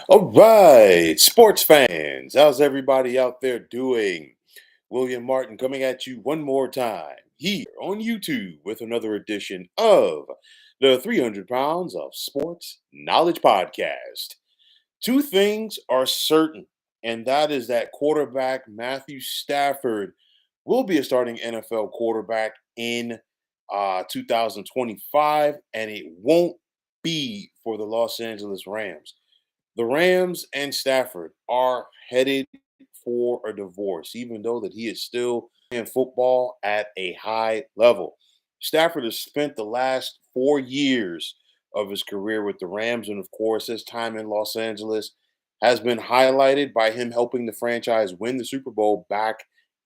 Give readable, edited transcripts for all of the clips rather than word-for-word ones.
All right, sports fans, how's everybody out there doing? William Martin coming at you one more time here on YouTube with another edition of the 300 Pounds of Sports Knowledge Podcast. Two things are certain, and that is that quarterback Matthew Stafford will be a starting NFL quarterback in 2025, and it won't be for the Los Angeles Rams. The Rams and Stafford are headed for a divorce, even though that he is still playing football at a high level. Stafford has spent the last 4 years of his career with the Rams, and of course, his time in Los Angeles has been highlighted by him helping the franchise win the Super Bowl back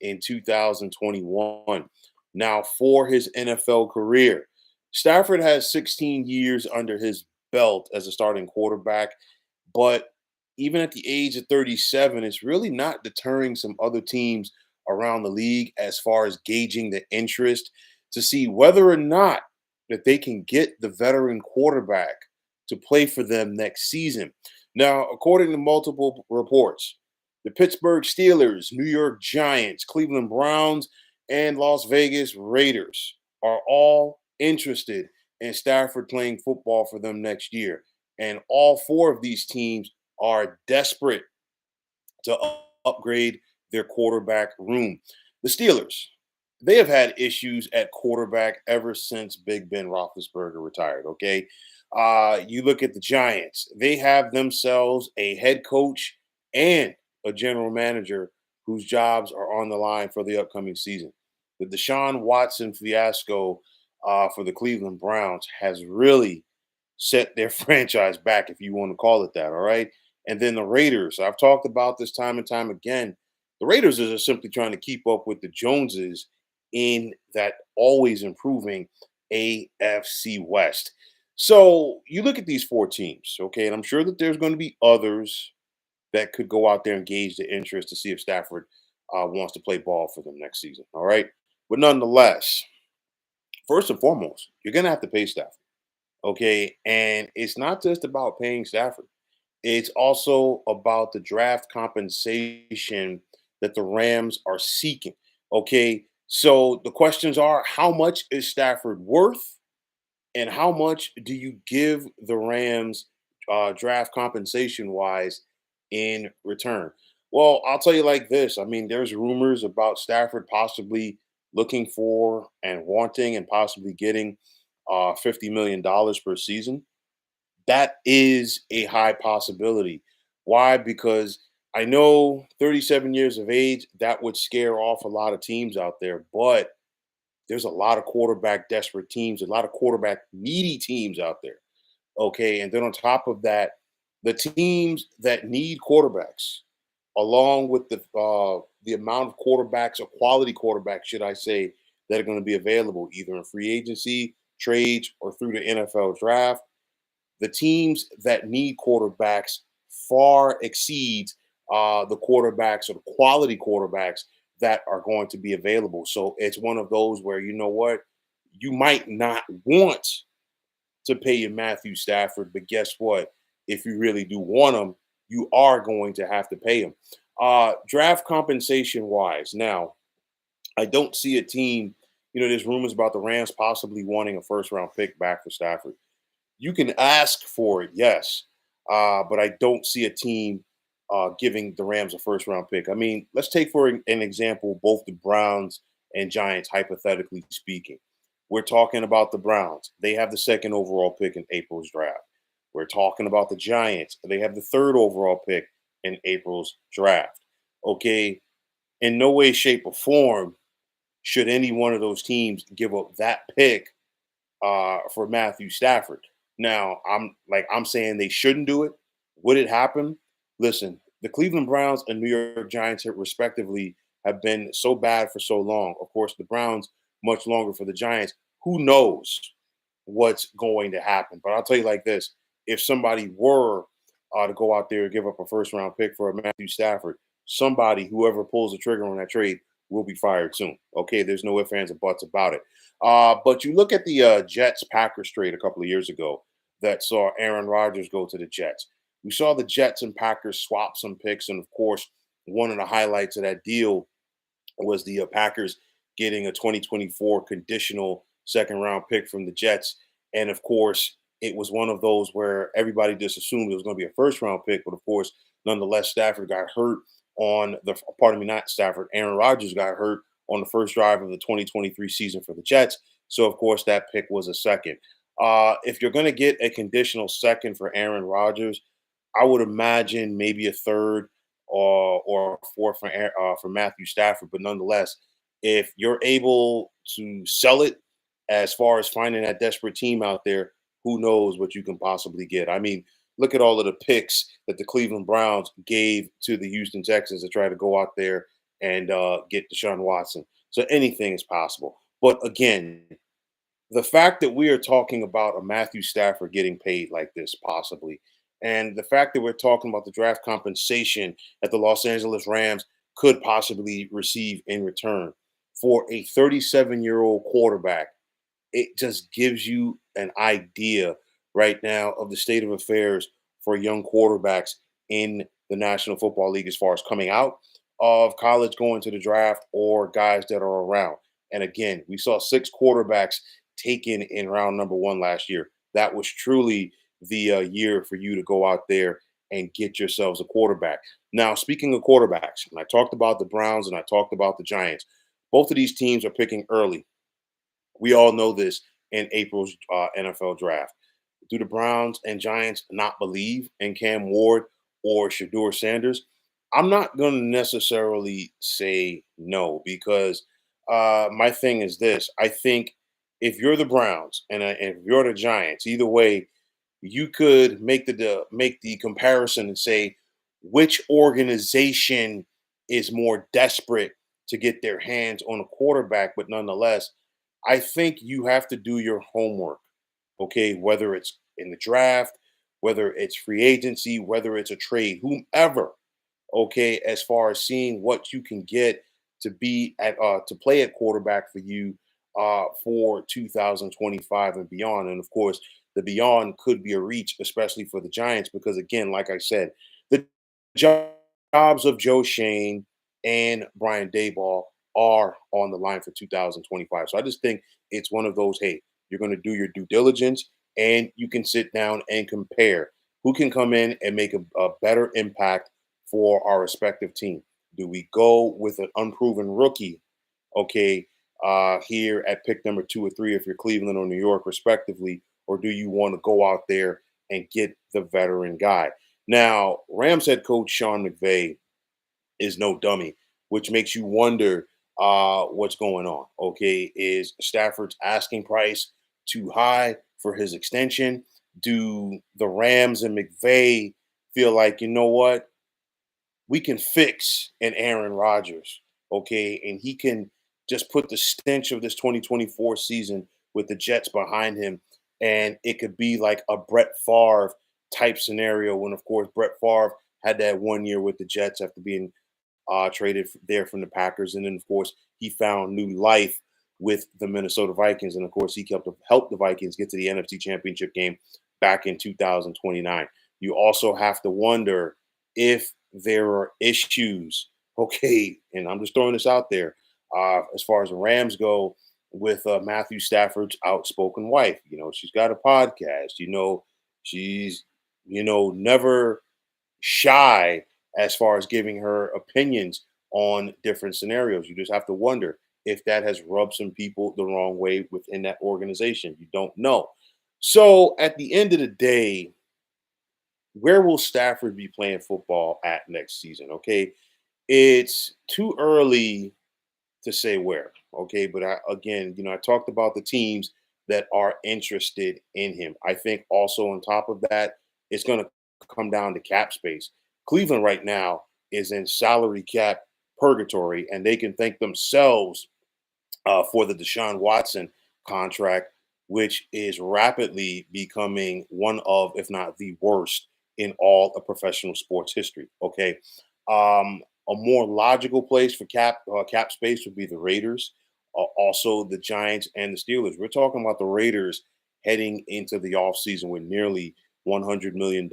in 2021. Now, for his NFL career, Stafford has 16 years under his belt as a starting quarterback, but even at the age of 37, it's really not deterring some other teams around the league as far as gauging the interest to see whether or not that they can get the veteran quarterback to play for them next season. Now, according to multiple reports, the Pittsburgh Steelers, New York Giants, Cleveland Browns, and Las Vegas Raiders are all interested in Stafford playing football for them next year. And all four of these teams are desperate to upgrade their quarterback room. The Steelers, they have had issues at quarterback ever since Big Ben Roethlisberger retired. Okay, you look at the Giants; they have themselves a head coach and a general manager whose jobs are on the line for the upcoming season. The Deshaun Watson fiasco for the Cleveland Browns has really set their franchise back, if you want to call it that. All right. And then the Raiders, I've talked about this time and time again. The Raiders are simply trying to keep up with the Joneses in that always improving AFC West. So you look at these four teams, okay, and I'm sure that there's going to be others that could go out there and gauge the interest to see if Stafford wants to play ball for them next season. All right. But nonetheless, first and foremost, you're going to have to pay Stafford. Okay. And it's not just about paying Stafford, it's also about the draft compensation that the Rams are seeking. Okay. So the questions are, how much is Stafford worth? And how much do you give the Rams draft compensation wise in return? Well, I'll tell you like this. I mean, there's rumors about Stafford possibly looking for and wanting and possibly getting $50 million per season. That is a high possibility. Why? Because I know 37 years of age, that would scare off a lot of teams out there, but there's a lot of quarterback desperate teams, a lot of quarterback needy teams out there. Okay. And then on top of that, the teams that need quarterbacks, along with the amount of quarterbacks or quality quarterbacks, should I say, that are going to be available either in free agency, trades, or through the NFL draft, the teams that need quarterbacks far exceeds the quarterbacks or the quality quarterbacks that are going to be available. So it's one of those where, you know what, you might not want to pay your Matthew Stafford, but guess what? If you really do want him, you are going to have to pay him. Draft compensation wise, now I don't see a team. There's rumors about the Rams possibly wanting a first round pick back for Stafford. You can ask for it, yes, but I don't see a team giving the Rams a first round pick. I mean, let's take for an example both the Browns and Giants, hypothetically speaking. We're talking about the Browns. They have the second overall pick in April's draft. We're talking about the Giants. They have the third overall pick in April's draft. Okay. In no way, shape, or form should any one of those teams give up that pick for Matthew Stafford. Now, I'm saying they shouldn't do it. Would it happen? Listen, the Cleveland Browns and New York Giants, respectively, have been so bad for so long. Of course, the Browns much longer for the Giants. Who knows what's going to happen? But I'll tell you like this: if somebody were to go out there and give up a first round pick for a Matthew Stafford, somebody, whoever pulls the trigger on that trade, will be fired soon. Okay, there's no ifs, ands, or buts about it. But you look at the Jets Packers trade a couple of years ago that saw Aaron Rodgers go to the Jets. We saw the Jets and Packers swap some picks, and of course, one of the highlights of that deal was the Packers getting a 2024 conditional second round pick from the Jets. And of course, it was one of those where everybody just assumed it was going to be a first round pick. But of course, nonetheless, Stafford got hurt on the, pardon me, not Stafford, Aaron Rodgers got hurt on the first drive of the 2023 season for the Jets. So of course, that pick was a second. If you're going to get a conditional second for Aaron Rodgers, I would imagine maybe a third or a fourth for Matthew Stafford. But nonetheless, if you're able to sell it as far as finding that desperate team out there, who knows what you can possibly get? I mean, look at all of the picks that the Cleveland Browns gave to the Houston Texans to try to go out there and get Deshaun Watson. So anything is possible. But again, the fact that we are talking about a Matthew Stafford getting paid like this, possibly, and the fact that we're talking about the draft compensation that the Los Angeles Rams could possibly receive in return for a 37-year-old quarterback, it just gives you an idea right now of the state of affairs for young quarterbacks in the National Football League as far as coming out of college, going to the draft, or guys that are around. And again, we saw 6 quarterbacks taken in round number 1 last year. That was truly the year for you to go out there and get yourselves a quarterback. Now, speaking of quarterbacks, and I talked about the Browns and I talked about the Giants, both of these teams are picking early. We all know this in April's NFL draft. Do the Browns and Giants not believe in Cam Ward or Shador Sanders? I'm not going to necessarily say no because my thing is this. I think if you're the Browns and if you're the Giants, either way, you could make the comparison and say which organization is more desperate to get their hands on a quarterback, but nonetheless, I think you have to do your homework, okay? Whether it's in the draft, whether it's free agency, whether it's a trade, whomever, okay, as far as seeing what you can get to be at to play at quarterback for you for 2025 and beyond. And of course, the beyond could be a reach, especially for the Giants, because again, like I said, the jobs of Joe Shane and Brian Dayball are on the line for 2025. So I just think it's one of those, hey, you're going to do your due diligence and you can sit down and compare who can come in and make a better impact for our respective team. Do we go with an unproven rookie, okay, here at pick number 2 or 3 if you're Cleveland or New York, respectively, or do you want to go out there and get the veteran guy? Now, Rams head coach Sean McVay is no dummy, which makes you wonder what's going on. Okay, is Stafford's asking price too high for his extension? Do the Rams and McVay feel like, you know what, we can fix an Aaron Rodgers, okay, and he can just put the stench of this 2024 season with the Jets behind him, and it could be like a Brett Favre type scenario when, of course, Brett Favre had that 1 year with the Jets after being traded there from the Packers. And then, of course, he found new life with the Minnesota Vikings. And, of course, he helped the Vikings get to the NFC Championship game back in 2029. You also have to wonder if there are issues, okay, and I'm just throwing this out there, as far as the Rams go with Matthew Stafford's outspoken wife. You know, she's got a podcast. You know, she's, never shy as far as giving her opinions on different scenarios. You just have to wonder if that has rubbed some people the wrong way within that organization. You don't know. So at the end of the day, where will Stafford be playing football at next season? Okay. It's too early to say where. Okay. But again, I talked about the teams that are interested in him. I think also on top of that, it's going to come down to cap space. Cleveland right now is in salary cap purgatory, and they can thank themselves for the Deshaun Watson contract, which is rapidly becoming one of, if not the worst, in all of professional sports history. Okay, a more logical place for cap space would be the Raiders, also the Giants and the Steelers. We're talking about the Raiders heading into the offseason with nearly $100 million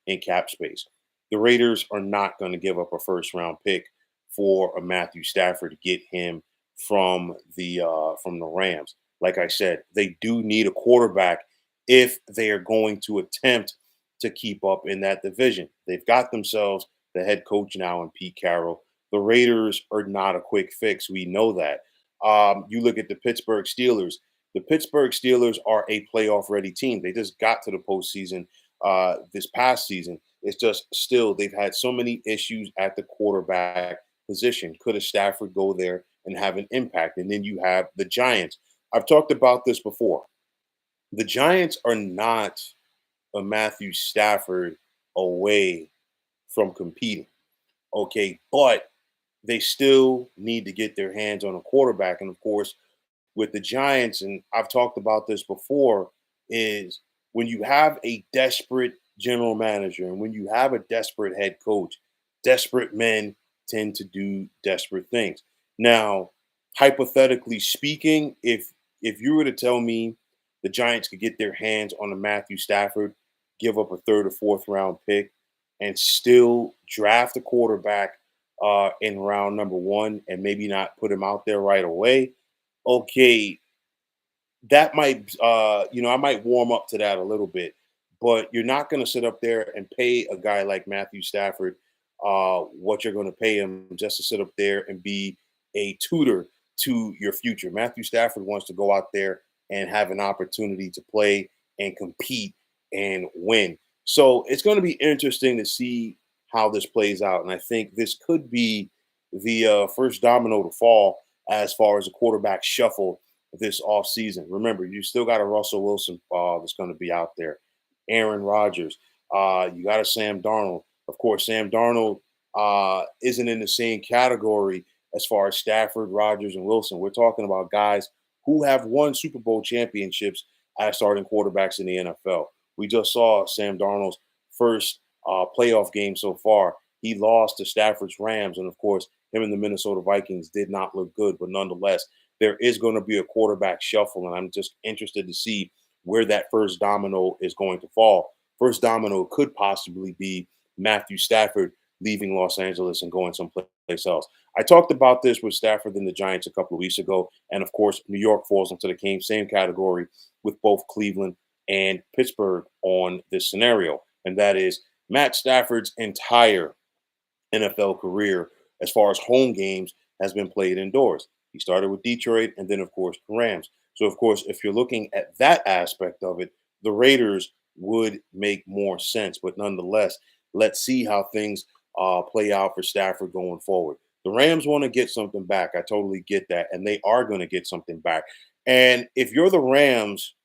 in cap space. The Raiders are not going to give up a first round pick for a Matthew Stafford to get him from the Rams. Like I said, they do need a quarterback if they are going to attempt to keep up in that division. They've got themselves the head coach now in Pete Carroll. The Raiders are not a quick fix. We know that. You look at the Pittsburgh Steelers. The Pittsburgh Steelers are a playoff ready team. They just got to the postseason this past season. It's just still, they've had so many issues at the quarterback position. Could a Stafford go there and have an impact? And then you have the Giants. I've talked about this before. The Giants are not a Matthew Stafford away from competing. Okay, but they still need to get their hands on a quarterback. And of course, with the Giants, and I've talked about this before, is when you have a desperate general manager and when you have a desperate head coach, desperate men tend to do desperate things. Now, hypothetically speaking, if you were to tell me the Giants could get their hands on a Matthew Stafford, give up a third or fourth round pick, and still draft a quarterback in round number one and maybe not put him out there right away, okay, that might I might warm up to that a little bit, but you're not going to sit up there and pay a guy like Matthew Stafford what you're going to pay him just to sit up there and be a tutor to your future. Matthew Stafford wants to go out there and have an opportunity to play and compete and win. So it's going to be interesting to see how this plays out, and I think this could be the first domino to fall as far as the quarterback shuffle this offseason. Remember, you still got a Russell Wilson that's going to be out there, Aaron Rodgers. You got a Sam Darnold. Of course, Sam Darnold isn't in the same category as far as Stafford, Rodgers, and Wilson. We're talking about guys who have won Super Bowl championships as starting quarterbacks in the NFL. We just saw Sam Darnold's first playoff game so far. He lost to Stafford's Rams, and of course, him and the Minnesota Vikings did not look good. But nonetheless, there is going to be a quarterback shuffle, and I'm just interested to see where that first domino is going to fall. First domino could possibly be Matthew Stafford leaving Los Angeles and going someplace else. I talked about this with Stafford and the Giants a couple of weeks ago, and of course, New York falls into the same category with both Cleveland and Pittsburgh on this scenario, and that is Matt Stafford's entire NFL career, as far as home games, has been played indoors. He started with Detroit and then, of course, the Rams. So, of course, if you're looking at that aspect of it, the Raiders would make more sense. But nonetheless, let's see how things play out for Stafford going forward. The Rams want to get something back. I totally get that. And they are going to get something back. And if you're the Rams,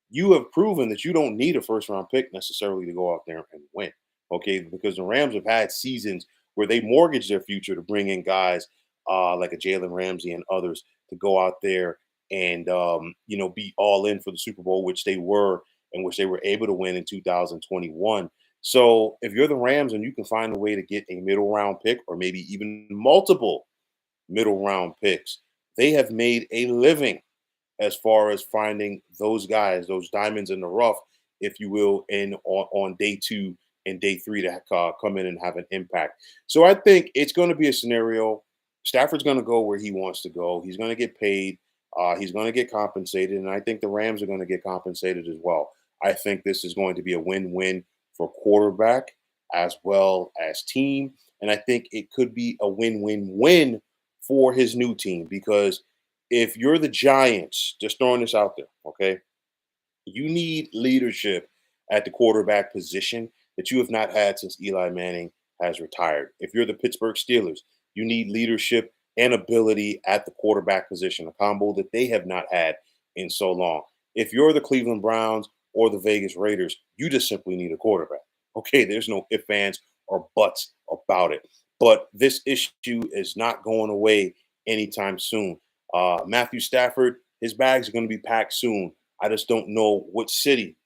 you have proven that you don't need a first round pick necessarily to go out there and win. Okay, because the Rams have had seasons where they mortgage their future to bring in guys like a Jalen Ramsey and others to go out there and be all in for the Super Bowl, which they were and which they were able to win in 2021. So if you're the Rams and you can find a way to get a middle round pick or maybe even multiple middle round picks, they have made a living as far as finding those guys, those diamonds in the rough, if you will, on day two and day three to come in and have an impact. So I think it's going to be a scenario. Stafford's going to go where he wants to go. He's going to get paid. He's going to get compensated. And I think the Rams are going to get compensated as well. I think this is going to be a win-win for quarterback as well as team. And I think it could be a win-win-win for his new team, because if you're the Giants, just throwing this out there, okay, you need leadership at the quarterback position that you have not had since Eli Manning has retired. If you're the Pittsburgh Steelers, you need leadership and ability at the quarterback position, a combo that they have not had in so long. If you're the Cleveland Browns or the Vegas Raiders, you just simply need a quarterback. Okay, there's no ifs, ands, or buts about it. But this issue is not going away anytime soon. Matthew Stafford, his bags are going to be packed soon. I just don't know what city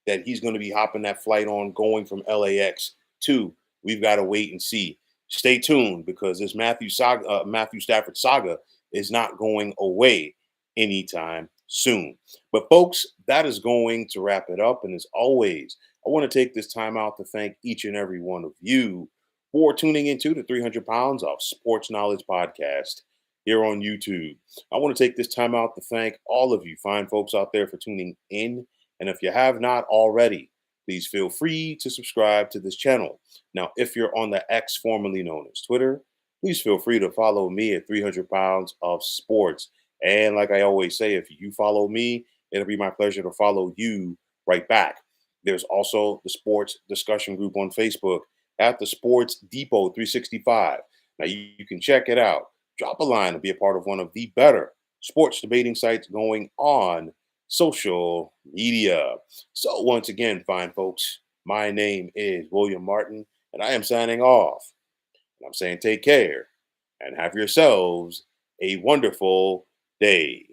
that he's going to be hopping that flight on going from LAX to. We've got to wait and see. Stay tuned, because this Matthew Stafford saga is not going away anytime soon. But folks, that is going to wrap it up. And as always, I want to take this time out to thank each and every one of you for tuning into the 300 Pounds of Sports Knowledge podcast here on YouTube. I want to take this time out to thank all of you fine folks out there for tuning in. And if you have not already, please feel free to subscribe to this channel. Now, if you're on the X formerly known as Twitter, please feel free to follow me at 300 Pounds of Sports. And like I always say, if you follow me, it'll be my pleasure to follow you right back. There's also the sports discussion group on Facebook at the Sports Depot 365. Now you can check it out. Drop a line and be a part of one of the better sports debating sites going on social media. So once again, fine folks, my name is William Martin, and I am signing off. And I'm saying take care and have yourselves a wonderful day.